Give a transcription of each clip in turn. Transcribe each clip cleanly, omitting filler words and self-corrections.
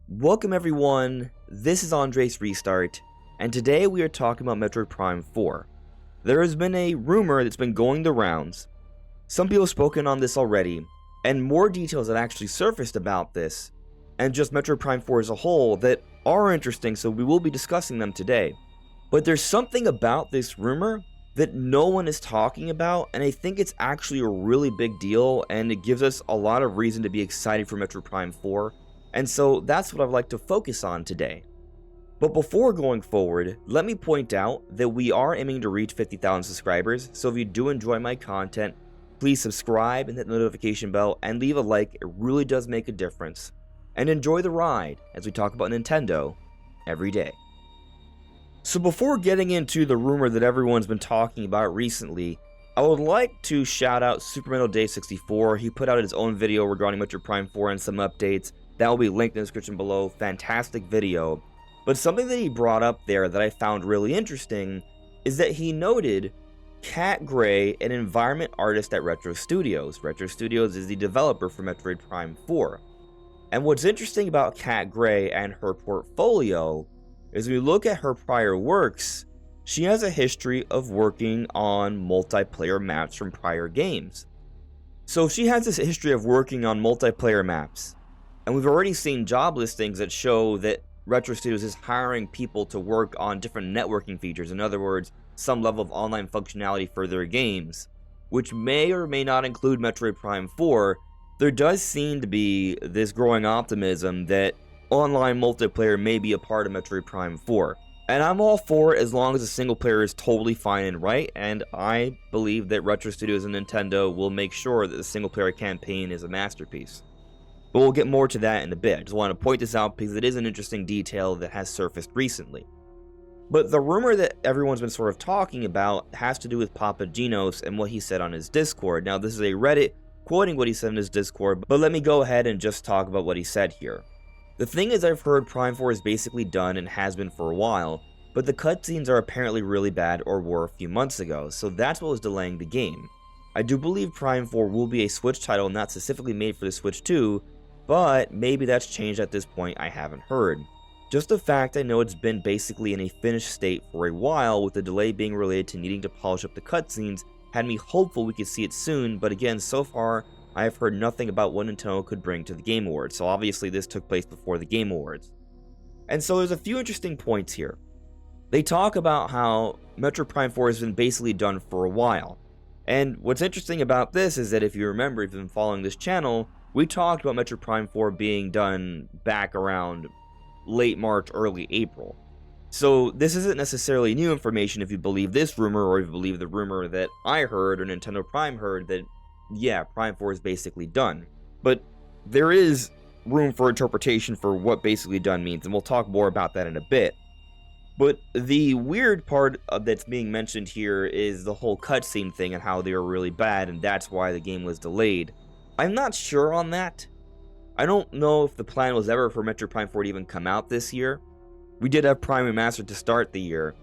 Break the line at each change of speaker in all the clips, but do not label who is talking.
Welcome everyone, this is Andre's Restart, and today we are talking about Metroid Prime 4. There has been a rumor that's been going the rounds. Some people have spoken on this already, and more details have actually surfaced about this, and just Metroid Prime 4 as a whole, that are interesting, so we will be discussing them today. But there's something about this rumor that no one is talking about, and I think it's actually a really big deal, and it gives us a lot of reason to be excited for Metroid Prime 4. And so that's what I'd like to focus on today. But before going forward, let me point out that we are aiming to reach 50,000 subscribers, so if you do enjoy my content, please subscribe and hit the notification bell and leave a like, it really does make a difference. And enjoy the ride as we talk about Nintendo every day. So before getting into the rumor that everyone's been talking about recently, I would like to shout out Super Metal Day 64. He put out his own video regarding Metroid Prime 4 and some updates. That will be linked in the description below. Fantastic video. But something that he brought up there that I found really interesting is that he noted Kat Gray, an environment artist at Retro Studios. Retro Studios is the developer for Metroid Prime 4. And what's interesting about Kat Gray and her portfolio is when you look at her prior works, she has a history of working on multiplayer maps from prior games. So she has this history of working on multiplayer maps. And we've already seen job listings that show that Retro Studios is hiring people to work on different networking features. In other words, some level of online functionality for their games, which may or may not include Metroid Prime 4. There does seem to be this growing optimism that online multiplayer may be a part of Metroid Prime 4. And I'm all for it as long as the single player is totally fine and right, and I believe that Retro Studios and Nintendo will make sure that the single player campaign is a masterpiece. But we'll get more to that in a bit. I just want to point this out because it is an interesting detail that has surfaced recently. But the rumor that everyone's been sort of talking about has to do with Papa Genos and what he said on his Discord. Now, this is a Reddit quoting what he said in his Discord, but let me go ahead and just talk about what he said here. The thing is, I've heard Prime 4 is basically done and has been for a while, but the cutscenes are apparently really bad or were a few months ago, so that's what was delaying the game. I do believe Prime 4 will be a Switch title not specifically made for the Switch 2, but maybe that's changed at this point, I haven't heard. Just the fact I know it's been basically in a finished state for a while, with the delay being related to needing to polish up the cutscenes, had me hopeful we could see it soon, but again, so far, I have heard nothing about what Nintendo could bring to the Game Awards, so obviously this took place before the Game Awards. And so there's a few interesting points here. They talk about how Metroid Prime 4 has been basically done for a while. And what's interesting about this is that if you remember, if you've been following this channel, we talked about Metroid Prime 4 being done back around late March, early April. So this isn't necessarily new information if you believe this rumor, or if you believe the rumor that I heard or Nintendo Prime heard that, yeah, Prime 4 is basically done. But there is room for interpretation for what basically done means, and we'll talk more about that in a bit. But the weird part that's being mentioned here is the whole cutscene thing and how they were really bad, and that's why the game was delayed. I'm not sure on that. I don't know if the plan was ever for Metroid Prime 4 to even come out this year. We did have Prime Remastered to start the year,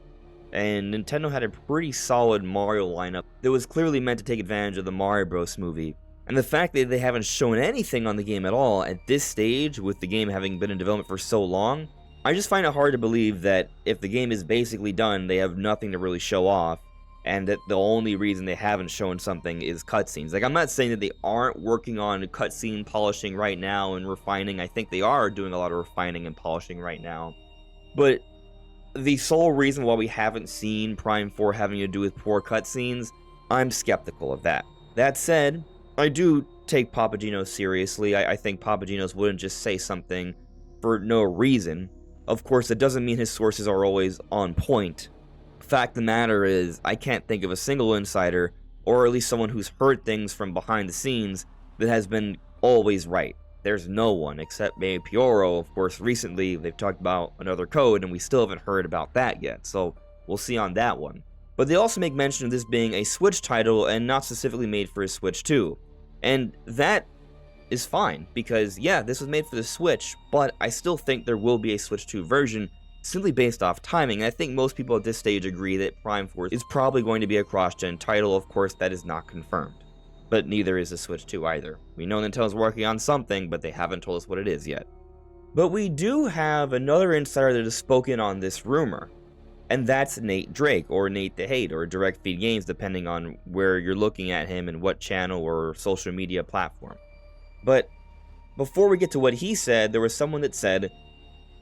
and Nintendo had a pretty solid Mario lineup that was clearly meant to take advantage of the Mario Bros. Movie. And the fact that they haven't shown anything on the game at all at this stage, with the game having been in development for so long, I just find it hard to believe that if the game is basically done, they have nothing to really show off, and that the only reason they haven't shown something is cutscenes. Like, I'm not saying that they aren't working on cutscene polishing right now and refining. I think they are doing a lot of refining and polishing right now. But the sole reason why we haven't seen Prime 4 having to do with poor cutscenes, I'm skeptical of that. That said, I do take Papa Genos seriously. I think Papa Genos wouldn't just say something for no reason. Of course, it doesn't mean his sources are always on point. Fact of the matter is, I can't think of a single insider, or at least someone who's heard things from behind the scenes, that has been always right. There's no one, except maybe Pioro. Of course, recently they've talked about another code, and we still haven't heard about that yet, so we'll see on that one. But they also make mention of this being a Switch title, and not specifically made for a Switch 2. And that is fine, because yeah, this was made for the Switch, but I still think there will be a Switch 2 version, simply based off timing. I think most people at this stage agree that Prime 4 is probably going to be a cross-gen title. Of course, that is not confirmed. but neither is the Switch 2 either. We know Nintendo's working on something, but they haven't told us what it is yet. But we do have another insider that has spoken on this rumor, and that's Nate Drake, or Nate the Hate, or Direct Feed Games, depending on where you're looking at him and what channel or social media platform. But before we get to what he said, there was someone that said,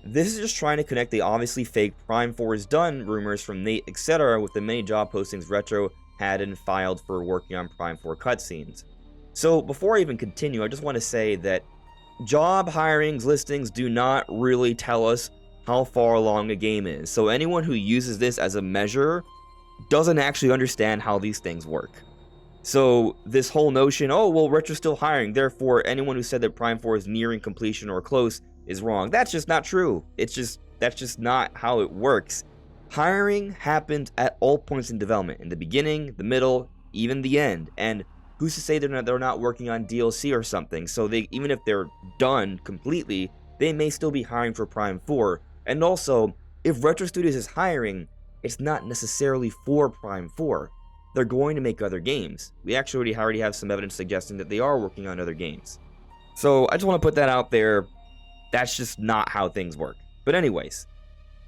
"This is just trying to connect the obviously fake Prime 4 is done rumors from Nate, etc. with the many job postings Retro had and filed for working on Prime 4 cutscenes." So before I even continue, I just want to say that job hirings listings do not really tell us how far along a game is. So anyone who uses this as a measure doesn't actually understand how these things work. So this whole notion, oh, well, Retro's still hiring, therefore anyone who said that Prime 4 is nearing completion or close is wrong. That's just not true. That's just not how it works. Hiring happens at all points in development, in the beginning, the middle, even the end. And who's to say they're not working on DLC or something? So even if they're done completely, they may still be hiring for Prime 4. And also, if Retro Studios is hiring, it's not necessarily for Prime 4. They're going to make other games. We actually already have some evidence suggesting that they are working on other games. So I just want to put that out there. That's just not how things work. But anyways,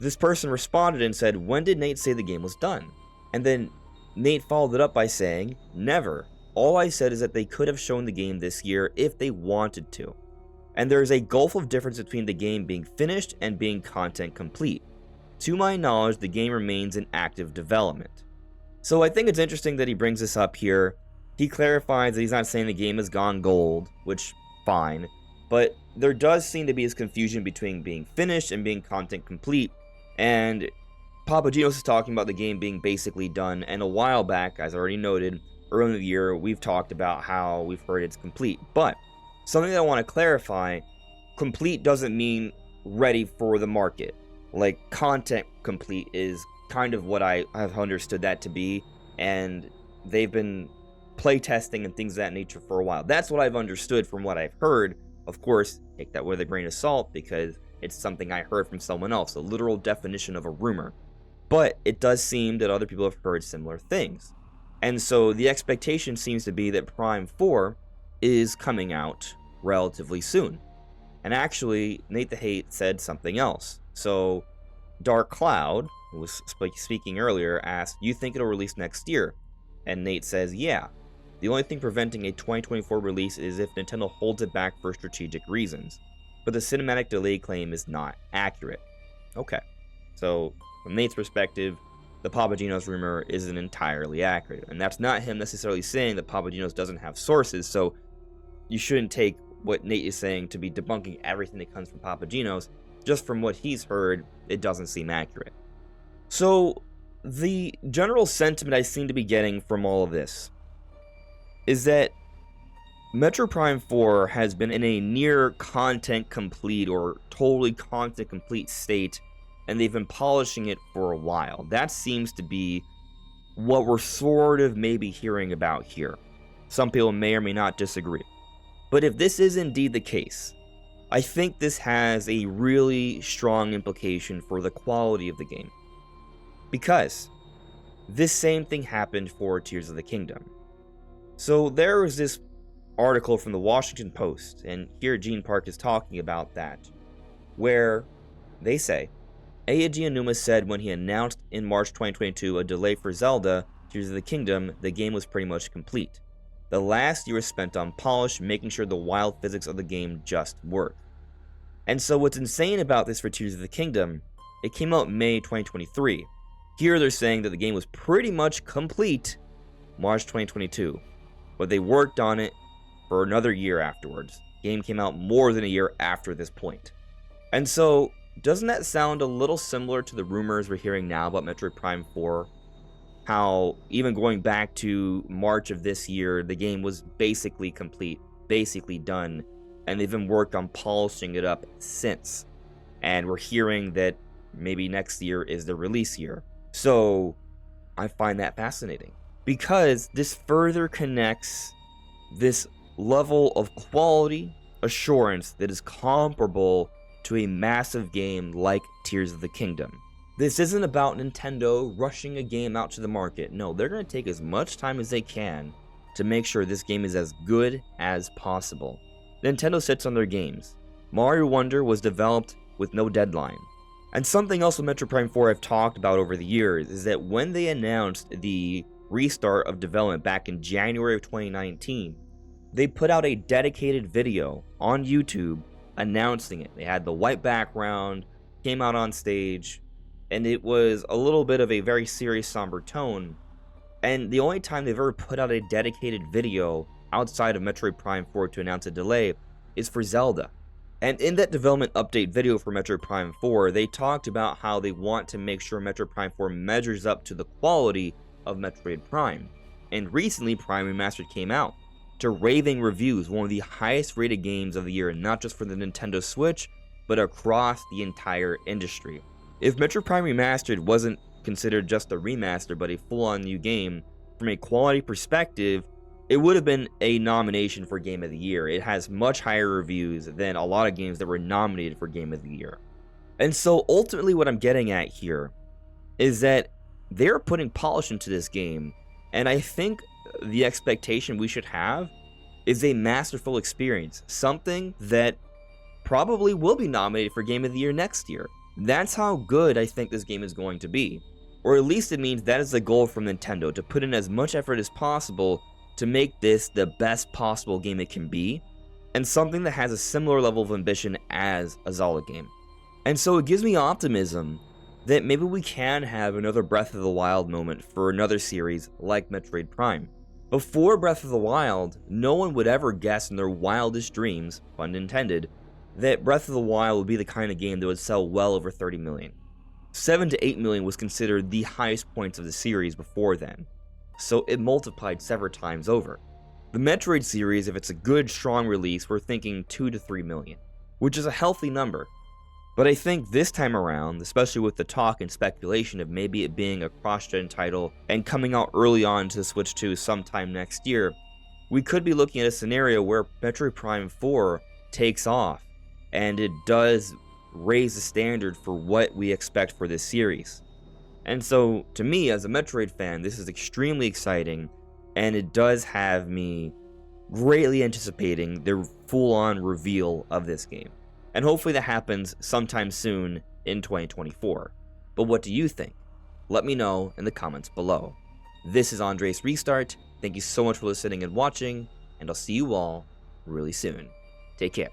this person responded and said, "When did Nate say the game was done?" And then Nate followed it up by saying, "Never. All I said is that they could have shown the game this year if they wanted to. And there is a gulf of difference between the game being finished and being content complete. To my knowledge, the game remains in active development." So I think it's interesting that he brings this up here. He clarifies that he's not saying the game has gone gold, which, fine. But there does seem to be this confusion between being finished and being content complete. And Papagenos is talking about the game being basically done. And a while back, as I already noted, early in the year, we've talked about how we've heard it's complete. But something that I want to clarify, complete doesn't mean ready for the market. Like, content complete is kind of what I have understood that to be, and they've been playtesting and things of that nature for a while. That's what I've understood from what I've heard. Of course, take that with a grain of salt because it's something I heard from someone else, a literal definition of a rumor. But it does seem that other people have heard similar things. And so the expectation seems to be that Prime 4 is coming out relatively soon. And actually, Nate the Hate said something else. So Dark Cloud, who was speaking earlier, asked, "You think it'll release next year?" And Nate says, "Yeah. The only thing preventing a 2024 release is if Nintendo holds it back for strategic reasons. But the cinematic delay claim is not accurate." Okay. So, from Nate's perspective, the Papagenos rumor isn't entirely accurate. And that's not him necessarily saying that Papagenos doesn't have sources, so you shouldn't take what Nate is saying to be debunking everything that comes from Papagenos. Just from what he's heard, it doesn't seem accurate. So, the general sentiment I seem to be getting from all of this is that Metroid Prime 4 has been in a near content complete or totally content complete state, and they've been polishing it for a while. That seems to be what we're sort of maybe hearing about here. Some people may or may not disagree. But if this is indeed the case, I think this has a really strong implication for the quality of the game. Because this same thing happened for Tears of the Kingdom. So there was this article from the Washington Post, and here Gene Park is talking about that, where they say, Eiji Aonuma said when he announced in March 2022 a delay for Zelda, Tears of the Kingdom, the game was pretty much complete. The last year was spent on polish, making sure the wild physics of the game just work. And so what's insane about this for Tears of the Kingdom, it came out May 2023. Here they're saying that the game was pretty much complete March 2022, but they worked on it for another year afterwards. The game came out more than a year after this point. And so, doesn't that sound a little similar to the rumors we're hearing now about Metroid Prime 4? How, even going back to March of this year, the game was basically complete, basically done, and they've been worked on polishing it up since. And we're hearing that maybe next year is the release year. So, I find that fascinating. Because this further connects this level of quality assurance that is comparable to a massive game like Tears of the Kingdom. This isn't about Nintendo rushing a game out to the market. No, they're going to take as much time as they can to make sure this game is as good as possible. Nintendo sits on their games. Mario Wonder was developed with no deadline. And something else with Metroid Prime 4 I've talked about over the years is that when they announced the restart of development back in January of 2019, they put out a dedicated video on YouTube announcing it. They had the white background, came out on stage, and it was a little bit of a very serious, somber tone. And the only time they've ever put out a dedicated video outside of Metroid Prime 4 to announce a delay is for Zelda. And in that development update video for Metroid Prime 4, they talked about how they want to make sure Metroid Prime 4 measures up to the quality of Metroid Prime. And recently, Prime Remastered came out to raving reviews, one of the highest rated games of the year, not just for the Nintendo Switch, but across the entire industry. If Metroid Prime Remastered wasn't considered just a remaster, but a full-on new game, from a quality perspective, it would have been a nomination for Game of the Year. It has much higher reviews than a lot of games that were nominated for Game of the Year. And so ultimately what I'm getting at here is that they're putting polish into this game, and I think the expectation we should have is a masterful experience, something that probably will be nominated for Game of the Year next year. That's how good I think this game is going to be. Or at least it means that is the goal from Nintendo, to put in as much effort as possible to make this the best possible game it can be, and something that has a similar level of ambition as a Zelda game. And so it gives me optimism that maybe we can have another Breath of the Wild moment for another series like Metroid Prime. Before Breath of the Wild, no one would ever guess in their wildest dreams, pun intended, that Breath of the Wild would be the kind of game that would sell well over 30 million. 7 to 8 million was considered the highest points of the series before then, so it multiplied several times over. The Metroid series, if it's a good, strong release, we're thinking 2 to 3 million, which is a healthy number. But I think this time around, especially with the talk and speculation of maybe it being a cross-gen title and coming out early on to the Switch 2 sometime next year, we could be looking at a scenario where Metroid Prime 4 takes off, and it does raise the standard for what we expect for this series. And so, to me, as a Metroid fan, this is extremely exciting, and it does have me greatly anticipating the full-on reveal of this game. And hopefully that happens sometime soon in 2024. But what do you think? Let me know in the comments below. This is Andres Restart. Thank you so much for listening and watching, and I'll see you all really soon. Take care.